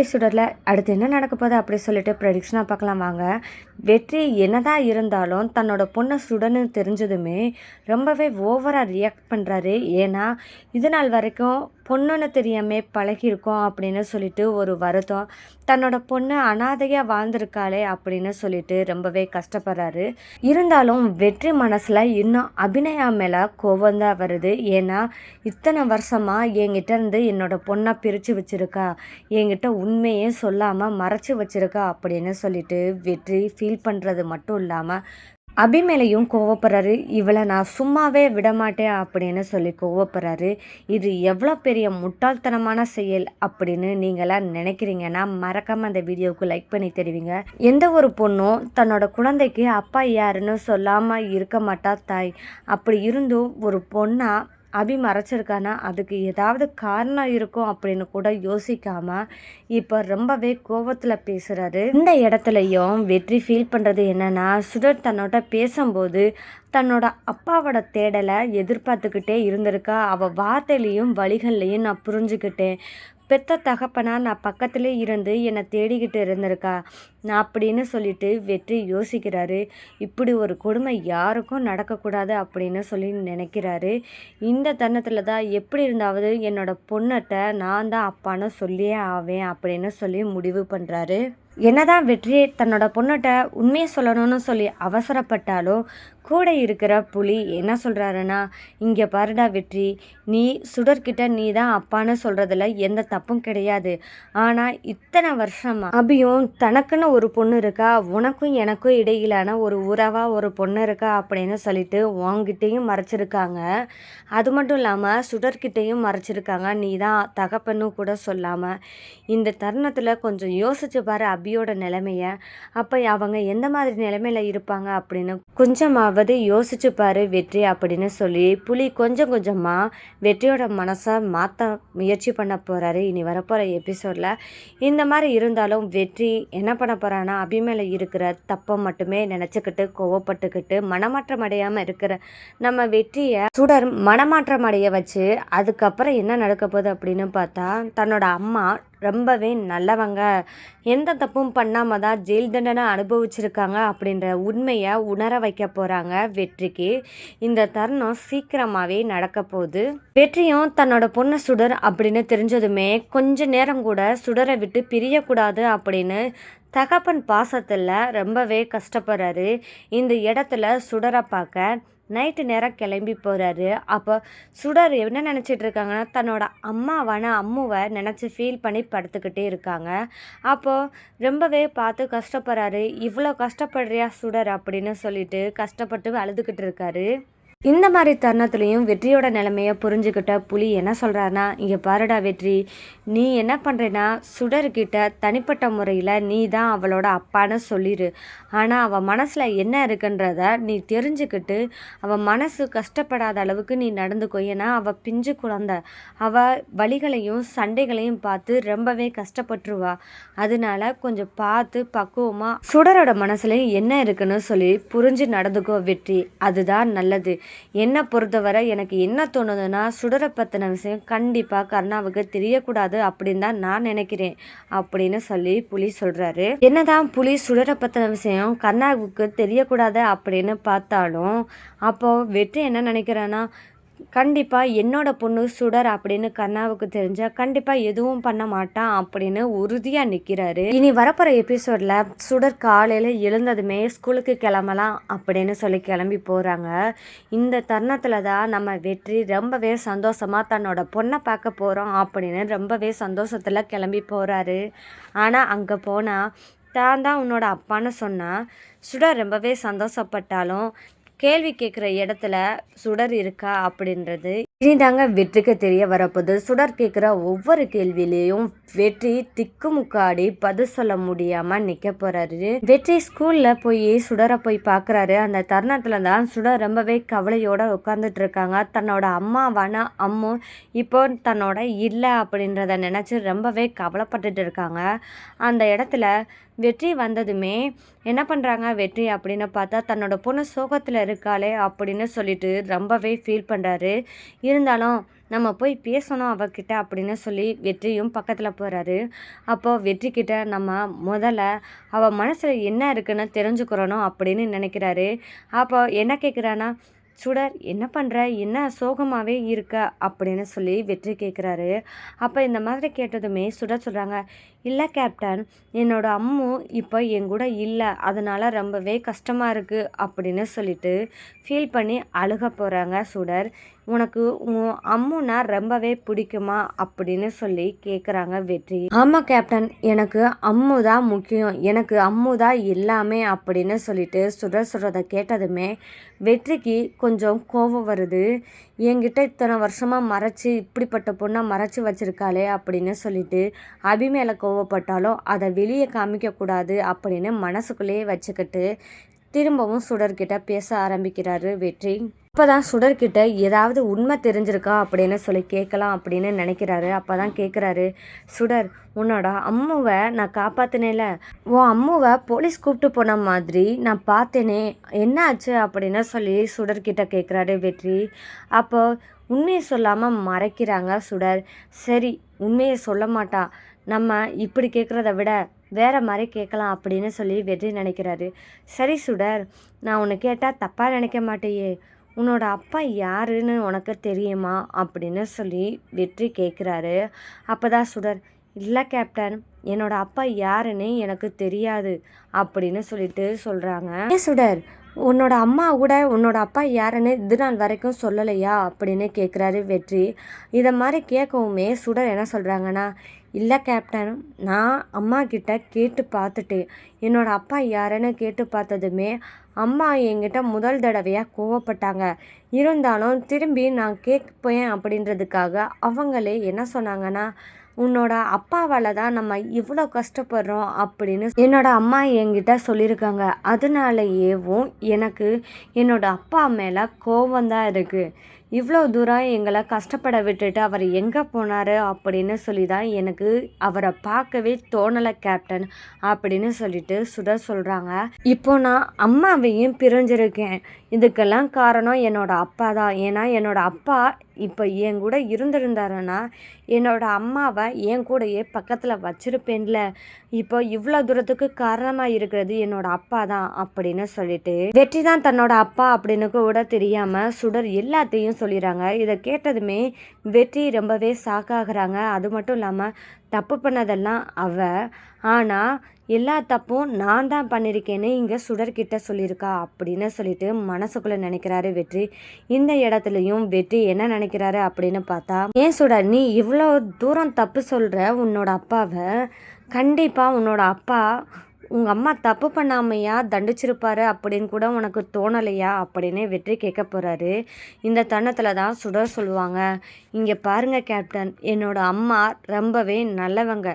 பாகுபலி சுடரில் அடுத்து என்ன நடக்க போகுது அப்படி சொல்லிட்டு ப்ரெடிக்ஷனாக பார்க்கலாம் வாங்க. வெற்றி என்னதான் இருந்தாலும் தன்னோட பொண்ணை சுடன்னு தெரிஞ்சதுமே ரொம்பவே ஓவராக ரியாக்ட் பண்ணுறாரு. ஏன்னா இது நாள் வரைக்கும் பொண்ணுன்னு தெரியாமல் பழகியிருக்கோம் அப்படின்னு சொல்லிட்டு ஒரு வருத்தம், தன்னோட பொண்ணு அனாதையாக வாழ்ந்திருக்காளே அப்படின்னு சொல்லிட்டு ரொம்பவே கஷ்டப்படுறாரு. இருந்தாலும் வெற்றி மனசில் இன்னும் அபிநயா மேலே கோபம் தான் வருது. ஏன்னா இத்தனை வருஷமாக என்கிட்ட இருந்து என்னோட பொண்ணை பிரித்து வச்சுருக்கா, என்கிட்ட உண்மையே சொல்லாமல் மறைச்சி வச்சிருக்கா அப்படின்னு சொல்லிட்டு வெற்றி ஃபீல் பண்ணுறது மட்டும் இல்லாமல் அபி மேலேயும் கோவப்படுறாரு. இவளை நான் சும்மாவே விடமாட்டேன் அப்படின்னு சொல்லி கோவப்படுறாரு. இது எவ்வளோ பெரிய முட்டாள்தனமான செயல் அப்படின்னு நீங்களாம் நினைக்கிறீங்கன்னா மறக்காமல் அந்த வீடியோவுக்கு லைக் பண்ணி தெரிவிங்க. எந்த ஒரு பொண்ணும் தன்னோட குழந்தைக்கு அப்பா யாருன்னு சொல்லாமல் இருக்க மாட்டா தாய். அப்படி இருந்தும் ஒரு பொண்ணா அபி மறைச்சிருக்கானா அதுக்கு ஏதாவது காரணம் இருக்கும் அப்படின்னு கூட யோசிக்காம இப்போ ரொம்பவே கோவத்தில் பேசுகிறாரு. இந்த இடத்துலையும் வெற்றி ஃபீல் பண்ணுறது என்னன்னா, சுடர் தன்னோட பேசும்போது தன்னோட அப்பாவோட தேடலை எதிர்பார்த்துக்கிட்டே இருந்திருக்கா. அவள் வார்த்தையிலையும் வழிகள்லையும் நான் புரிஞ்சுக்கிட்டேன். பெத்த தகப்பனா நான் பக்கத்திலே இருந்து என்னை தேடிக்கிட்டு இருந்திருக்கா நான் அப்படின்னு சொல்லிட்டு வெற்றி யோசிக்கிறாரு. இப்படி ஒரு கொடுமை யாருக்கும் நடக்கக்கூடாது அப்படின்னு சொல்லி நினைக்கிறாரு. இந்த தருணத்தில் தான் எப்படி இருந்தாவது என்னோட பொண்ணட்ட நான் தான் அப்பான்னு சொல்லியே ஆவேன் அப்படின்னு சொல்லி முடிவு பண்ணுறாரு. என்னதான் வெற்றி தன்னோட பொண்ணுகிட்ட உண்மையை சொல்லணும்னு சொல்லி அவசரப்பட்டாலும் கூட இருக்கிற புலி என்ன சொல்கிறாருன்னா, இங்கே பாருடா வெற்றி, நீ சுடர்கிட்ட நீ தான் அப்பான்னு சொல்கிறதுல எந்த தப்பும் கிடையாது. ஆனால் இத்தனை வருஷமாக அபியும் தனக்குன்னு ஒரு பொண்ணு இருக்கா, உனக்கும் எனக்கும் இடையிலான ஒரு உறவாக ஒரு பொண்ணு இருக்கா அப்படின்னு சொல்லிட்டு உங்ககிட்டையும் மறைச்சிருக்காங்க. அது மட்டும் இல்லாமல் சுடர்கிட்டையும் மறைச்சிருக்காங்க, நீ தான் தகப்பன்னு கூட சொல்லாமல். இந்த தருணத்தில் கொஞ்சம் யோசிச்சு பாரு அபியோட நிலைமைய. அப்போ அவங்க எந்த மாதிரி நிலைமையில் இருப்பாங்க அப்படின்னு கொஞ்சமாவது யோசிச்சு பாரு வெற்றி அப்படின்னு சொல்லி புலி கொஞ்சம் கொஞ்சமாக வெற்றியோட மனசை மாற்ற முயற்சி பண்ண போகிறாரு இனி வரப்போகிற எபிசோடில். இந்த மாதிரி இருந்தாலும் வெற்றி என்ன பண்ண போகிறான்னா, அபி மேலே இருக்கிற தப்பை மட்டுமே நினச்சிக்கிட்டு கோவப்பட்டுக்கிட்டு மனமாற்றம் அடையாமல் இருக்கிற நம்ம வெற்றியை சுடர் மனமாற்றம் அடைய வச்சு அதுக்கப்புறம் என்ன நடக்க போகுது அப்படின்னு பார்த்தா, தன்னோட அம்மா ரொம்பவே நல்லவங்க, எந்த தப்பும் பண்ணாமல் தான் ஜெயில் தண்டனை அனுபவிச்சிருக்காங்க அப்படின்ற உண்மையை உணர வைக்க போகிறாங்க வெற்றிக்கு. இந்த தருணம் சீக்கிரமாகவே நடக்க போகுது. வெற்றியும் தன்னோட பொண்ணு சுடர் அப்படின்னு தெரிஞ்சதுமே கொஞ்ச நேரம் கூட சுடரை விட்டு பிரியக்கூடாது அப்படின்னு தகப்பன் பாசத்தில் ரொம்பவே கஷ்டப்படுறாரு. இந்த இடத்துல சுடரை பார்க்க நைட்டு நேரம் கிளம்பி போகிறாரு. அப்போ சுடர் என்ன நினச்சிட்டு இருக்காங்கன்னா, தன்னோட அம்மாவான அம்முவை நினச்சி ஃபீல் பண்ணி படுத்துக்கிட்டே இருக்காங்க. அப்போது ரொம்பவே பார்த்து கஷ்டப்படுறாரு. இவ்வளோ கஷ்டப்படுறியா சுடர் அப்படின்னு சொல்லிட்டு கஷ்டப்பட்டு அழுதுகிட்டு இருக்காரு. இந்த மாதிரி தருணத்துலேயும் வெற்றியோட நிலைமையை புரிஞ்சுக்கிட்ட புலி என்ன சொல்கிறாருன்னா, இங்கே பாருடா வெற்றி, நீ என்ன பண்ணுறேன்னா சுடர்கிட்ட தனிப்பட்ட முறையில் நீ தான் அவளோட அப்பான்னு சொல்லிடு. ஆனால் அவள் மனசில் என்ன இருக்குன்றத நீ தெரிஞ்சுக்கிட்டு அவள் மனசு கஷ்டப்படாத அளவுக்கு நீ நடந்துக்கோ. ஏன்னா அவள் பிஞ்சு குழந்தை, அவள் வலிகளையும் சண்டைகளையும் பார்த்து ரொம்பவே கஷ்டப்பட்டுருவா. அதனால கொஞ்சம் பார்த்து பக்குவமாக சுடரோட மனசுலையும் என்ன இருக்குன்னு சொல்லி புரிஞ்சு நடந்துக்கோ வெற்றி, அதுதான் நல்லது. என்னை பொறுத்தவரை எனக்கு என்ன தோணுதுன்னா, சுடரை பற்றின விஷயம் கண்டிப்பாக கர்ணாவுக்கு தெரியக்கூடாது அப்படின்னு தான் நான் நினைக்கிறேன் அப்படின்னு சொல்லி புலி சொல்கிறாரு. என்னதான் புலி சுடரை பற்றின விஷயம் கர்ணாவுக்கு தெரியக்கூடாது அப்படின்னு பார்த்தாலும் அப்போது வெற்றி என்ன நினைக்கிறேன்னா, கண்டிப்பாக என்னோட பொண்ணு சுடர் அப்படின்னு கர்ணாவுக்கு தெரிஞ்சால் கண்டிப்பாக எதுவும் பண்ண மாட்டான் அப்படின்னு உறுதியாக நிற்கிறாரு. இனி வரப்போகிற எபிசோடில் சுடர் காலையில் எழுந்ததுமே ஸ்கூலுக்கு கிளம்பலாம் அப்படின்னு சொல்லி கிளம்பி போகிறாங்க. இந்த தருணத்தில் தான் நம்ம வெற்றி ரொம்பவே சந்தோஷமாக தன்னோட பொண்ணை பார்க்க போகிறோம் அப்படின்னு ரொம்பவே சந்தோஷத்தில் கிளம்பி போகிறாரு. ஆனால் அங்கே போனால் தான் உன்னோட அப்பான்னு சொன்னால் சுடர் ரொம்பவே சந்தோஷப்பட்டாலும் கேள்வி கேட்குற இடத்துல சுடர் இருக்கா அப்படின்றது இனிதாங்க வெற்றிக்கு தெரிய வரப்போது. சுடர் கேட்குற ஒவ்வொரு கேள்வியிலையும் வெற்றி திக்குமுக்காடி பதில் சொல்ல முடியாமல் நிற்க போகிறாரு. வெற்றி ஸ்கூலில் போய் சுடரை போய் பார்க்குறாரு. அந்த தருணத்தில் தான் சுடர் ரொம்பவே கவலையோடு உட்காந்துட்டு இருக்காங்க. தன்னோட அம்மாவான அம்மு இப்போ தன்னோட இல்லை அப்படின்றத நினச்சி ரொம்பவே கவலைப்பட்டுட்டு இருக்காங்க. அந்த இடத்துல வெற்றி வந்ததுமே என்ன பண்ணுறாங்க வெற்றி அப்படின்னு பார்த்தா, தன்னோட பொண்ணு சோகத்தில் இருக்காளே அப்படின்னு சொல்லிட்டு ரொம்பவே ஃபீல் பண்ணுறாரு. இருந்தாலும் நம்ம போய் பேசணும் அவகிட்ட அப்படின்னு சொல்லி வெற்றியும் பக்கத்தில் போகிறாரு. அப்போது வெற்றிக்கிட்ட நம்ம முதல்ல அவள் மனசில் என்ன இருக்குன்னு தெரிஞ்சுக்கிறணும் அப்படின்னு நினைக்கிறாரு. அப்போ என்ன கேட்குறான்னா, சுடர் என்ன பண்ணுற, என்ன சோகமாகவே இருக்க அப்படின்னு சொல்லி வெற்றி கேட்குறாரு. அப்போ இந்த மாதிரி கேட்டதுமே சுடர் சொல்கிறாங்க, இல்லை கேப்டன், என்னோட அம்மு இப்போ என் கூட இல்லை, அதனால் ரொம்பவே கஷ்டமாக இருக்குது அப்படின்னு சொல்லிட்டு ஃபீல் பண்ணி அழுக போகிறாங்க சுடர். உனக்கு உன் அம்முனா ரொம்பவே பிடிக்குமா அப்படின்னு சொல்லி கேட்குறாங்க வெற்றி. ஆமாம் கேப்டன், எனக்கு அம்மு தான் முக்கியம், எனக்கு அம்மு தான் எல்லாமே அப்படின்னு சொல்லிட்டு சுடர் சொல்கிறத கேட்டதுமே வெற்றிக்கு கொஞ்சம் கோபம் வருது. என்கிட்ட இத்தனை வருஷமாக மறைச்சி இப்படிப்பட்ட பொண்ணை மறைச்சி வச்சிருக்காளே அப்படின்னு சொல்லிட்டு அபி மேலே கோவப்பட்டாலும் அதை வெளியே காமிக்கக்கூடாது அப்படின்னு மனசுக்குள்ளேயே வச்சுக்கிட்டு திரும்பவும் சுடர்கிட்ட பேச ஆரம்பிக்கிறாரு வெற்றி. அப்போ தான் சுடர்கிட்ட ஏதாவது உண்மை தெரிஞ்சிருக்கா அப்படின்னு சொல்லி கேட்கலாம் அப்படின்னு நினைக்கிறாரு. அப்போ தான் கேட்குறாரு, சுடர், உன்னோட அம்முவை நான் காப்பாற்றினேல, உன் அம்முவை போலீஸ் கூப்பிட்டு போன மாதிரி நான் பார்த்தேனே, என்ன ஆச்சு அப்படின்னு சொல்லி சுடர்கிட்ட கேட்குறாரு வெற்றி. அப்போ உண்மையை சொல்லாமல் மறைக்கிறாங்க சுடர். சரி, உண்மையை சொல்ல மாட்டா, நம்ம இப்படி கேட்குறத விட வேறு மாதிரி கேட்கலாம் அப்படின்னு சொல்லி வெற்றி நினைக்கிறாரு. சரி சுடர், நான் உன்னை கேட்டால் தப்பாக நினைக்க மாட்டேயே, உன்னோட அப்பா யாருன்னு உனக்கு தெரியுமா அப்படின்னு சொல்லி வெற்றி கேட்குறாரு. அப்போ தான் சுடர், இல்லை கேப்டன், என்னோட அப்பா யாருன்னு எனக்கு தெரியாது அப்படின்னு சொல்லிட்டு சொல்கிறாங்க. ஏன் சுடர், உன்னோட அம்மா கூட உன்னோட அப்பா யாருன்னு இது நாள் வரைக்கும் சொல்லலையா அப்படின்னு கேட்குறாரு வெற்றி. இதை மாதிரி கேட்கவுமே சுடர் என்ன சொல்கிறாங்கன்னா, இல்லை கேப்டன், நான் அம்மா கிட்ட கேட்டு பார்த்துட்டேன், என்னோடய அப்பா யாருன்னு கேட்டு பார்த்ததுமே அம்மா என்கிட்ட முதல் தடவையாக கோவப்பட்டாங்க, இருந்தாலும் திரும்பி நான் கேட்பேன் அப்படின்றதுக்காக அவங்களே என்ன சொன்னாங்கன்னா, உன்னோட அப்பாவால் தான் நம்ம இவ்வளோ கஷ்டப்படுறோம் அப்படின்னு என்னோட அம்மா என்கிட்ட சொல்லியிருக்காங்க. அதனாலேயேவும் எனக்கு என்னோட அப்பா மேலே கோபந்தான் இருக்குது. இவ்வளோ தூரம் எங்களை கஷ்டப்பட விட்டுட்டு அவர் எங்கே போனார் அப்படின்னு சொல்லி தான் எனக்கு அவரை பார்க்கவே தோணலை கேப்டன் அப்படின்னு சொல்லிட்டு சுடர் சொல்கிறாங்க. இப்போ நான் அம்மாவையும் பிரிஞ்சிருக்கேன், இதுக்கெல்லாம் காரணம் என்னோட அப்பா தான். ஏன்னா என்னோட அப்பா இப்போ என் கூட இருந்திருந்தாருன்னா என்னோட அம்மாவை என் கூடயே பக்கத்தில் வச்சிருப்பேன்ல. இப்போ இவ்வளோ தூரத்துக்கு காரணமாக இருக்கிறது என்னோட அப்பா தான் அப்படின்னு சொல்லிட்டு வெற்றி தான் தன்னோட அப்பா அப்படின்னு கூட தெரியாமல் சுடர் எல்லாத்தையும் சொல்லிடுறாங்க. இதை கேட்டதுமே வெற்றி ரொம்பவே ஷாக்காகிறாங்க. அது மட்டும் இல்லாமல் தப்பு பண்ணதெல்லாம் ஆனால் எல்லா தப்பும் நான் தான் பண்ணியிருக்கேன்னு இங்கே சுடர்கிட்ட சொல்லியிருக்கா அப்படின்னு சொல்லிட்டு மனசுக்குள்ளே நினைக்கிறாரு வெற்றி. இந்த இடத்துலையும் வெற்றி என்ன நினைக்கிறாரு அப்படின்னு பார்த்தா, ஏன் சுடர், நீ இவ்வளோ தூரம் தப்பு சொல்கிற உன்னோட அப்பாவை, கண்டிப்பாக உன்னோட அப்பா உங்கள் அம்மா தப்பு பண்ணாமையா தண்டிச்சிருப்பாரு அப்படின்னு கூட உனக்கு தோணலையா அப்படின்னு வெற்றி கேட்க போகிறாரு. இந்த தருணத்தில் தான் சுடர் சொல்லுவாங்க, இங்கே பாருங்கள் கேப்டன், என்னோட அம்மா ரொம்பவே நல்லவங்க,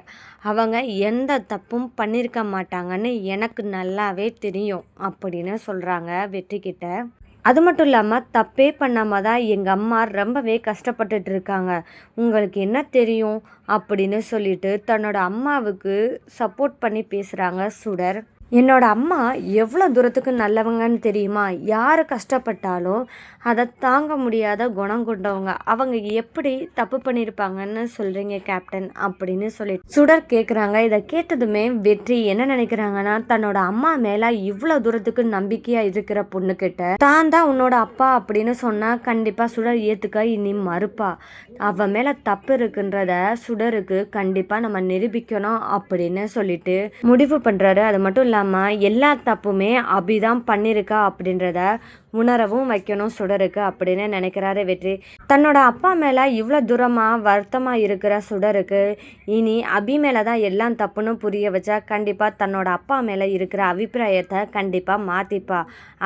அவங்க எந்த தப்பும் பண்ணியிருக்க மாட்டாங்கன்னு எனக்கு நல்லாவே தெரியும் அப்படின்னு சொல்கிறாங்க வெற்றி கிட்ட. அது மட்டும் இல்லாமல் தப்பே பண்ணாமல் தான் எங்கள் அம்மா ரொம்பவே கஷ்டப்பட்டுட்டு இருக்காங்க, உங்களுக்கு என்ன தெரியும் அப்படின்னு சொல்லிட்டு தன்னோட அம்மாவுக்கு சப்போர்ட் பண்ணி பேசுகிறாங்க சுடர். என்னோட அம்மா எவ்வளோ தூரத்துக்கு நல்லவங்கன்னு தெரியுமா, யார் கஷ்டப்பட்டாலும் அதை தாங்க முடியாத குணம் கொண்டவங்க, அவங்க எப்படி தப்பு பண்ணியிருப்பாங்கன்னு சொல்கிறீங்க கேப்டன் அப்படின்னு சொல்லிட்டு சுடர் கேட்குறாங்க. இதை கேட்டதுமே வெற்றி என்ன நினைக்கிறாங்கன்னா, தன்னோட அம்மா மேலே இவ்வளோ தூரத்துக்கு நம்பிக்கையாக இருக்கிற பொண்ணுக்கிட்ட தான் தான் உன்னோட அப்பா அப்படின்னு சொன்னால் கண்டிப்பாக சுடர் ஏற்றுக்க இனி மறுப்பா, அவன் மேலே தப்பு இருக்குன்றத சுடருக்கு கண்டிப்பாக நம்ம நிரூபிக்கணும் அப்படின்னு சொல்லிட்டு முடிவு பண்ணுறாரு. அது மட்டும் இல்லாமல் எல்லா தப்புமே அபிதான் பண்ணியிருக்கா அப்படின்றத உணரவும் வைக்கணும் சுடருக்கு அப்படின்னு நினைக்கிறாரு வெற்றி. தன்னோட அப்பா மேலே இவ்வளோ தூரமாக வருத்தமாக இருக்கிற சுடருக்கு இனி அபி மேலே தான் எல்லாம் தப்புன்னு புரிய வச்சா கண்டிப்பாக தன்னோட அப்பா மேலே இருக்கிற அபிப்பிராயத்தை கண்டிப்பாக மாற்றிப்பா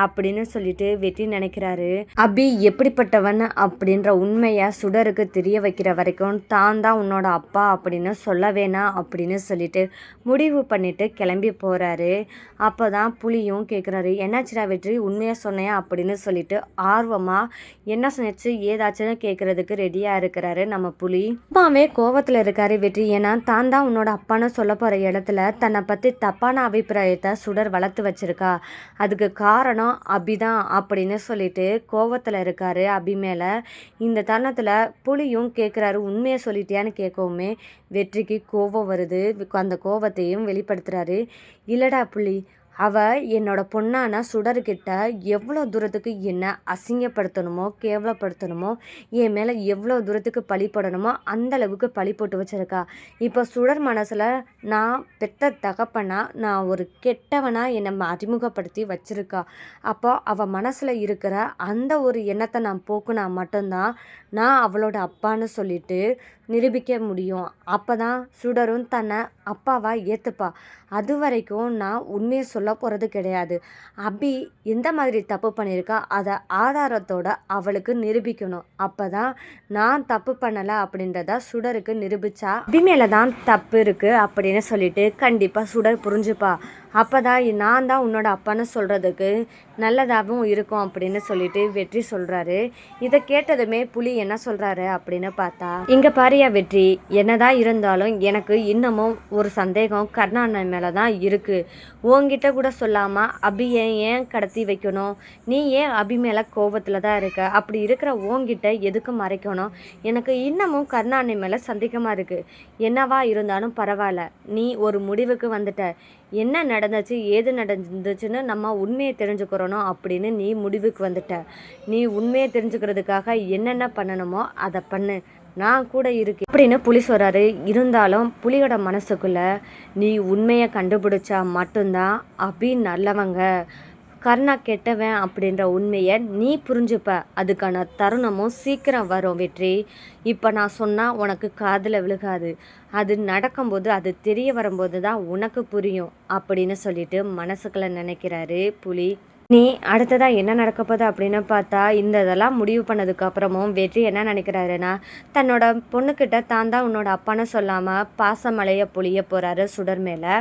அப்படின்னு சொல்லிட்டு வெற்றி நினைக்கிறாரு. அபி எப்படிப்பட்டவன் அப்படின்ற உண்மையை சுடருக்கு தெரிய வைக்கிற வரைக்கும் தான் தான் உன்னோட அப்பா அப்படின்னு சொல்ல வேணாம் அப்படின்னு சொல்லிட்டு முடிவு பண்ணிட்டு கிளம்பி போகிறாரு. அப்போ தான் புலியும் கேட்குறாரு, என்னாச்சுடா வெற்றி, உண்மையாக சொன்னையா அப்படின்னு சொல்லிட்டு ஆர்வமாக என்ன சொன்னிச்சு ஏதாச்சுன்னு கேட்குறதுக்கு ரெடியாக இருக்கிறாரு நம்ம புலி. அப்பாவே கோவத்தில் இருக்காரு வெற்றி. ஏன்னா தான் தான் உன்னோட அப்பான்னு சொல்ல போகிற இடத்துல தன்னை பற்றி தப்பான அபிப்பிராயத்தை சுடர் வளர்த்து வச்சிருக்கா. அதுக்கு காரணம் அபி தான் அப்படின்னு சொல்லிட்டு கோவத்தில் இருக்காரு அபி மேலே. இந்த தருணத்தில் புலியும் கேட்குறாரு உண்மையை சொல்லிட்டியான்னு கேட்கவுமே வெற்றிக்கு கோபம் வருது. அந்த கோபத்தையும் வெளிப்படுத்துகிறாரு. இல்லடா புலி, அவ என்னோட பொண்ணான சுடர்கிட்ட எவ்வளோ தூரத்துக்கு என்ன அசிங்கப்படுத்தணுமோ கேவலப்படுத்தணுமோ என் மேலே எவ்வளோ தூரத்துக்கு பழி போடணுமோ அந்த அளவுக்கு பழி போட்டு வச்சிருக்கா. இப்போ சுடர் மனசில் நான் பெத்த தகப்பனா நான் ஒரு கெட்டவனா என்னை அறிமுகப்படுத்தி வச்சிருக்கா. அப்போ அவள் மனசில் இருக்கிற அந்த ஒரு எண்ணத்தை நான் போக்குனா மட்டும்தான் நான் அவளோட அப்பான்னு சொல்லிட்டு நிரூபிக்க முடியும். அப்போ தான் சுடரும் தன்னை அப்பாவா ஏற்றுப்பா. அது வரைக்கும் நான் உண்மையை சொல்ல போகிறது கிடையாது. அபி எந்த மாதிரி தப்பு பண்ணியிருக்கா அதை ஆதாரத்தோட அவளுக்கு நிரூபிக்கணும். அப்போ தான் நான் தப்பு பண்ணலை அப்படின்றத சுடருக்கு நிரூபித்தா அபி மேலே தான் தப்பு இருக்குது அப்படின்னு சொல்லிட்டு கண்டிப்பாக சுடர் புரிஞ்சுப்பா. அப்போ தான் நான் தான் உன்னோட அப்பான்னு சொல்கிறதுக்கு நல்லதாகவும் இருக்கும் அப்படின்னு சொல்லிட்டு வெற்றி சொல்கிறாரு. இதை கேட்டதுமே புலி என்ன சொல்கிறாரு அப்படின்னு பார்த்தா, இங்கே பாரியா வெற்றி, என்னதான் இருந்தாலும் எனக்கு இன்னமும் ஒரு சந்தேகம் கர்ணா அண்ணன் மேலே தான் இருக்குது. உன்கிட்ட கூட சொல்லாமல் அபியை ஏன் கடத்தி வைக்கணும்? நீ ஏன் அபி மேலே கோபத்தில் தான் இருக்க? அப்படி இருக்கிற உன்கிட்ட எதுக்கு மறைக்கணும்? எனக்கு இன்னமும் கர்ணா அண்ணன் மேலே சந்தேகமாக இருக்குது. என்னவா இருந்தாலும் பரவாயில்ல, நீ ஒரு முடிவுக்கு வந்துட்ட. என்ன நடந்துச்சு ஏது நடந்துச்சுன்னு நம்ம உண்மையை தெரிஞ்சுக்கிறணும் அப்படின்னு நீ முடிவுக்கு வந்துட்ட. நீ உண்மையை தெரிஞ்சுக்கிறதுக்காக என்னென்ன பண்ணணுமோ அதை பண்ணு, நான் கூட இருக்கேன் அப்படின்னு புலி சொல்கிறாரு. இருந்தாலும் புலியோட மனசுக்குள்ள நீ உண்மையை கண்டுபிடிச்சா மட்டும்தான் அபி நல்லவங்க, கர்ணா கெட்டவன் அப்படின்ற உண்மையை நீ புரிஞ்சுப்ப. அதுக்கான தருணமும் சீக்கிரம் வரும் வெற்றி. இப்போ நான் சொன்னால் உனக்கு காதில் விழுகாது. அது நடக்கும்போது அது தெரிய வரும்போது தான் உனக்கு புரியும் அப்படின்னு சொல்லிட்டு மனசுக்குள்ள நினைக்கிறாரு புலி. நீ அடுத்ததாக என்ன நடக்க போகுது அப்படின்னு பார்த்தா இதெல்லாம் முடிவு பண்ணதுக்கப்புறமும் வெற்றி என்ன நினைக்கிறாருன்னா தன்னோட பொண்ணுக்கிட்ட தான் தான் உன்னோட அப்பான்னு சொல்லாமல் பாசமலையை பொழிய போகிறாரு சுடர் மேலே.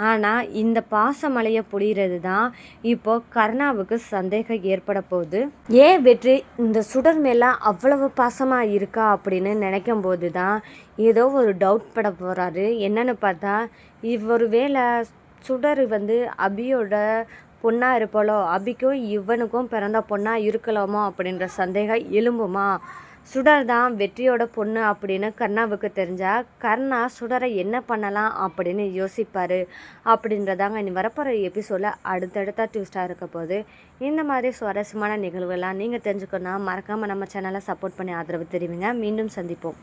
ஆனால் இந்த பாசமலையை பொழிகிறது தான் இப்போது கர்ணாவுக்கு சந்தேகம் ஏற்பட போகுது. ஏன் வெற்றி இந்த சுடர் மேலே அவ்வளவு பாசமாக இருக்கா அப்படின்னு நினைக்கும் போது தான் ஏதோ ஒரு டவுட் பட போகிறாரு. என்னன்னு பார்த்தா இவர் வேலை சுடர் அபியோட பொண்ணாக இருப்பாளோ, அபிக்கும் இவனுக்கும் பிறந்த பொண்ணாக இருக்கலாமோ அப்படின்ற சந்தேகம் எழும்புமா? சுடர் தான் வெற்றியோட பொண்ணு அப்படின்னு கர்ணாவுக்கு தெரிஞ்சா கர்ணா சுடரை என்ன பண்ணலாம் அப்படின்னு யோசிப்பார். அப்படின்றதாங்க இனி வரப்போகிற எபிசோடில் அடுத்தடுத்த ட்விஸ்டாக இருக்க போது. இந்த மாதிரி சுவாரஸ்யமான நிகழ்வுகள்லாம் நீங்கள் தெரிஞ்சுக்கணுன்னா மறக்காமல் நம்ம சேனலை சப்போர்ட் பண்ணி ஆதரவு தெரிவிங்க. மீண்டும் சந்திப்போம்.